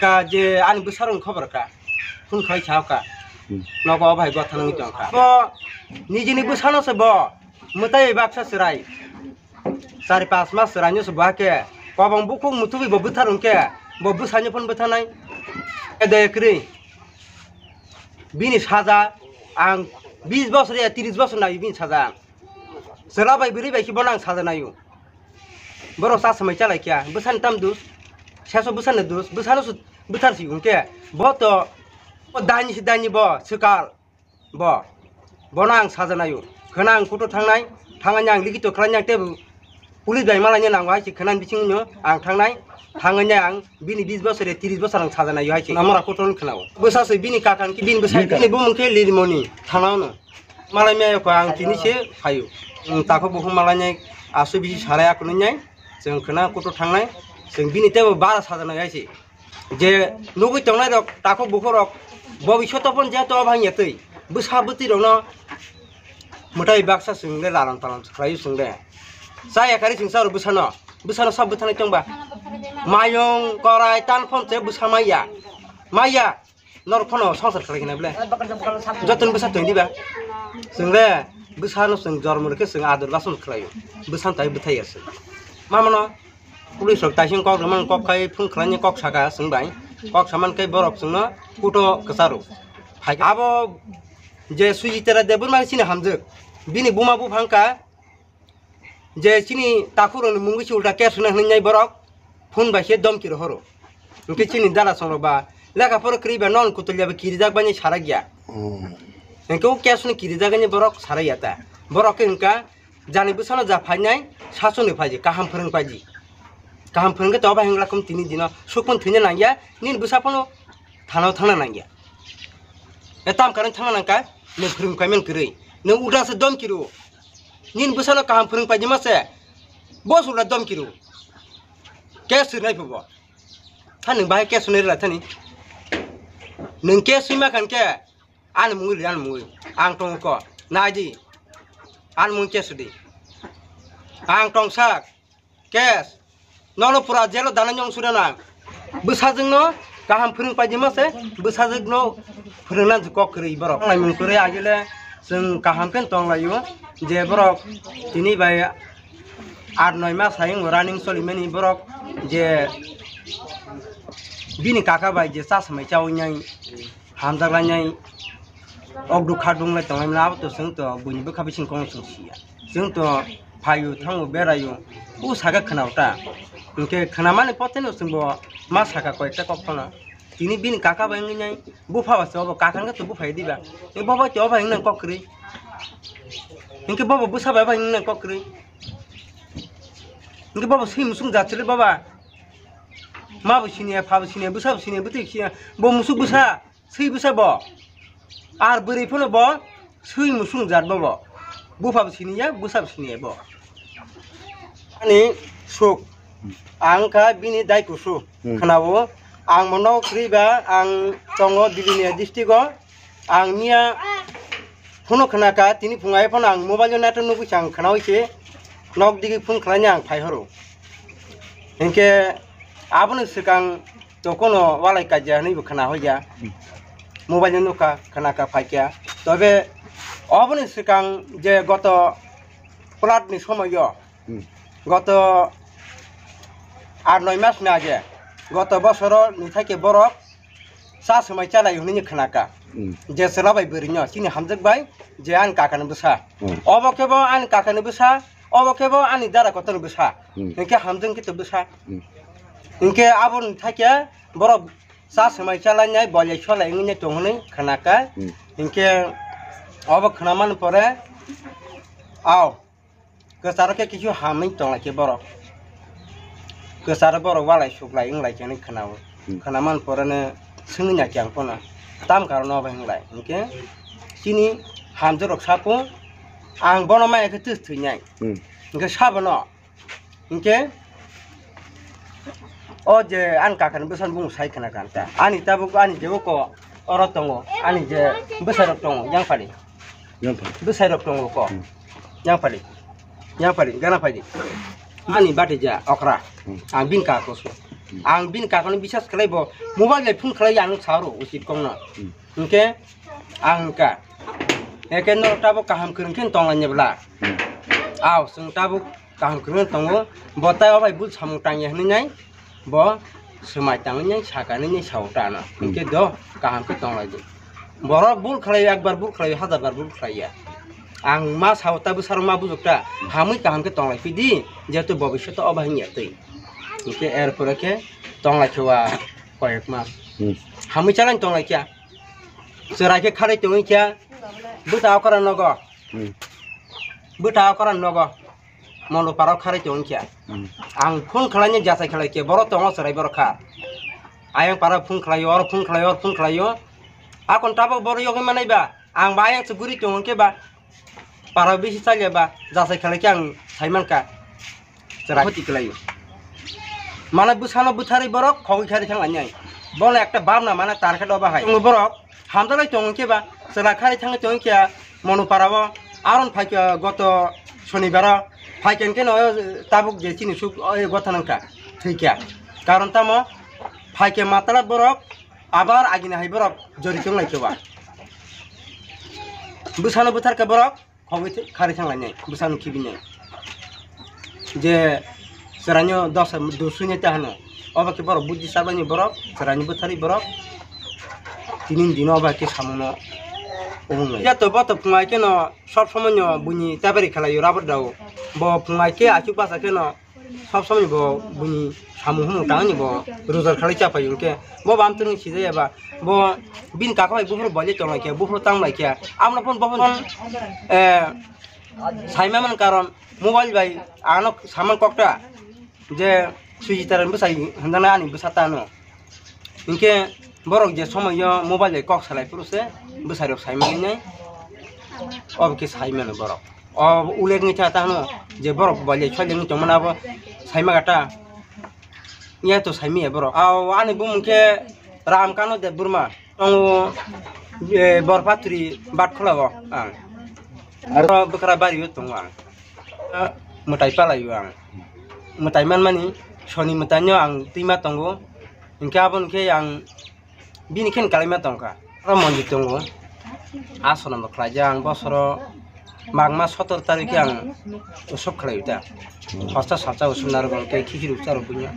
ka je ani besarung khabar ka phun khai chao ka nogo bhai gotha nang tong ka bo nijini besano se bo mutai baksa serai 4-5 mas seranyo se ba ke kobang buku mutubi bo betharung ke bo besanyo pun bethanai ede kri bini saja ang 20 বছর ya 30 বছর na bini saja serabai biri bai ki bonang saja nayu boro sa samai chalai kya besan tam dus seso besan dus besano su betar si unke bo to dani bo sekal bo bonang saja nayu khenang kuto thangnai thanganyang ligito khlanyang tebu pulis bai malanya nang wai si khenan bichingno ang thangnai thanganyang bini 20 বছর 30 বছর ang saja nayu hai si amara koton khnao besase bini kakan ki bin besai bini bumungke lirimoni thanano malai me ko ang tini se phayu tako buhum malanya asu bisi saraya kununyai जों खोना कुटो थांनाय जों बिनि तेबो बारा साजानाय आइसे जे नुगै तंनाय रक ताको बुखरक भबिष्यतपन जे तो भांगेतै बोसा बोतिरनो मोटाइ बाक्सा जोंले लालां तालां खाय जोंले जाय एकारि जों सार बोसानो सब बोथानाय तंबा मायं कराय तान फनसे बोसा माइया नर फनो संसार खालायखना बले जतन बोसा तोंदिबा जोंले बोसानो जों जर्मरके जों आदर बासन खालायो बोसान ताय बोथायसो Mamano, pulis sok tasing kok teman kok kai pun kelannya kok saka sengbai, kok saman kai borok sengno kuto kesaru. Hai abo je suji tera debur mari sini hamzek, bini buma bu phangka, je sini takurun mungu si ulta kes sunah nyai borok, pun ba he dom kiro horo. Mungkin sini dala songro ba, leka por kriba non kutulia ba kirijak banyak saragya. Engkau kes sunah kirijaganya borok sarayata, borok engka jani busana ja phainai sasone phaji kaham phorong paji kaham phorong ke toba hengla kum tini dina sukpon thine nangya nin busapono thanao thana nangya etam karan thana nangka ne phorong kamen krei ne uda se dom kiru nin busana kaham phorong paji mase bos uda dom kiru kes nai phobo than bai kes ne la thani nung kes ma kan ke an mungul ang tong ko naji an mung kesudi ang tong sak kes nono pura jelo dananyong sudana besajengno kaham phurung pajima se besajegno phurungna jukok krei borok nai mung kore agile जों kaham pen tong layo je borok tini bai 8-9 mas hayeng running solimeni borok je bini kaka bai je sa samai chawnyai hamjaglanyai ogdu khadung lai tongai na to जों to buinibo khabising kong sungsia जों to phayu thango berayo u saga khnauta ke khnamane poteno जों bo ma saga koita kokona tini bini kaka bai ngai bufa baso bo kaka nga to bufai diba e baba to bai nang kokri inke baba busa bai nang kokri inke baba sim sung jachile baba ma bu sini pha bu sini busa bu sini buti sia bo musu busa sei busa bo আর বরি ফোনো ব সুই মুসুং জাত ব বুফাব সিনিয়া বুসাব সিনিয়া ব আনি সুক আংকা বিনি দাইকুসু খানাবো আং মনো ক্রিবা আং তঙ্গ দিলিনিয়া ডিস্ট্রিক্ট আং মিয়া ফোনো খানাকা তিনি ফুঙাই ফোন আং মোবাইল নাটো নুবুসাং খানাওইছে নক দিগি ফোন খালানি আং ফাইহরো এনকে আবনো সিকাং তো কোনো ওয়ালাই কাজা নিবো খানা হইয়া মোবাইল নুকা খানাকা ফাইকিয়া তবে অবনি সিকাং যে গত প্লাটনি সময় গত 8-9 মাস না আগে গত বছর নিথাকে বরফ সা সময় চালাই হনি খানাকা যে সেলাবাই বরিন্য সিনি হামজক বাই যে আন কাকানো বসা অবকেব আন কাকানো বসা অবকেব আনি দারা কতনো বসা ইনকে হামজং কিতো বসা ইনকে আবন থাকে বরফ sa samai chalanya boleh cholai ngene tongne khanaka inke obo khanaman pore aw kesar ke kichu haming tongla ke borok kesar borok walai suklai nglai jani khanaw khanaman pore ne singnya kyang pona tam karono ba nglai inke sini hamjorok sapu ang bonoma ek tis thunyai inke sabono inke oh je an kakan besan bung sai kena kanta ani tabu ani jebo ko orot tongo ani je besar tongo yang paling besar tongo ko yang paling gana padi ani bate ja okra ang bin ka ko ang bin kakon bisas khalai bo mobile le phun khalai ang saro usit kongno ingke ang ka eke no tabo kaham kringkin tonganya bla aw sung tabo kaham kring tongo botai obai bul samung tangya hninyai bo semai tangnya sakane ni sauta na ingke do kaham ke tonglaji borok bul khalai ekbar bul khalai hajar bar bul khalai ya ang ma sauta bu sarma bujukta hamui kaham ke tonglai pidi jetu bobishoto obai nyatui ingke erpore ke tonglai kwa koyek mas hamui chalan tonglai kya serai ke khalai tongi kya buta koran nogo buta koran nogo mono paro khalai tongi kya ang phun khalanya jasai khalai ke boro tongo serai boro kha ayang para phun khlayo akon tabo boro yogi manai ba ang bayang seguri tongi ke ba para bisi salya ba jasai khalai ke ang saiman ka serai hoti khlayo mana busano buthari borok khogi khari thang anyai bole ekta babna mana tarka doba hai borok hamdalai tongi ke ba serai khari thang tongi ke mono parabo aron phaike goto shonibar phaike ke no tabuk je chini suk gotha nangka thikya karon tamo phaike matala borok abar agina hai borok jori tonglai ke ba busano buthar ke borok khogi khari thang anyai busano kibinyai je seranyo dosa dusunya tahano oba ke borok buddi sabani borok seranyo buthari borok tinin dino oba ke samuno ya to boto pungai ke no sob somonyo bunyi tabari khalayo rabor dawo bo pungai ke achu pasa ke no sob somonyo bo bunyi samu humu tangani bo ruzar khalai chapa yunke bo bam tuni chide ba bo bin ka khoi buhur bolje tongai ke buhur tanglai ke amna pon bobon saimaman karon mobile bai anok saman kokta je sujitaran besai handana ani besatano inke borok je somoyo mobile kok salai puruse besarok saiman nyai ob ke saiman borok ob ulek ni chata no je borok bolje chole ni tomana bo saima gata nya to saimi borok aw ani bum ke ram kano de burma ang borpatri bat kholago ang aro bekara bari yotonga mutai palayu ang mutai man mani soni mutanyo ang tima tongo ingke abon ke yang bini ken kalima tongka ramon ditongo asona baklaja ang bosoro magma 17 tarik yang usuk klayuta hosta sacha usunar gong ke kikiru charo punya